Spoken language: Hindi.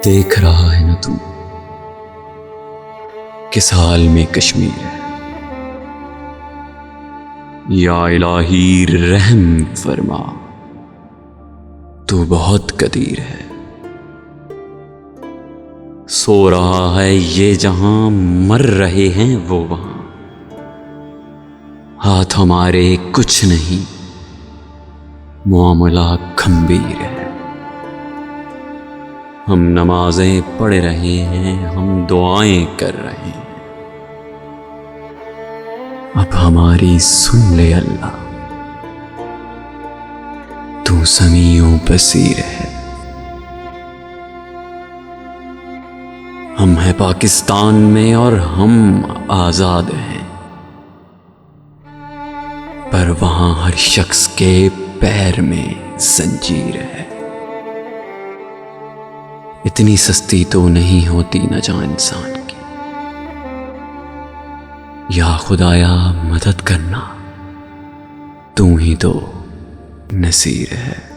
देख रहा है ना तू, किस हाल में कश्मीर है। या इलाही रहम फरमा, तू बहुत कदीर है। सो रहा है ये जहां, मर रहे हैं वो वहां। हाथ हमारे कुछ नहीं, मामला गंभीर है। हम नमाजें पढ़ रहे हैं, हम दुआएं कर रहे हैं। अब हमारी सुन ले अल्लाह, तू समीओ बसीर है। हम हैं पाकिस्तान में और हम आजाद हैं, पर वहां हर शख्स के पैर में जंजीर है। इतनी सस्ती तो नहीं होती न जान इंसान की। या खुदाया मदद करना, तू ही तो नसीर है।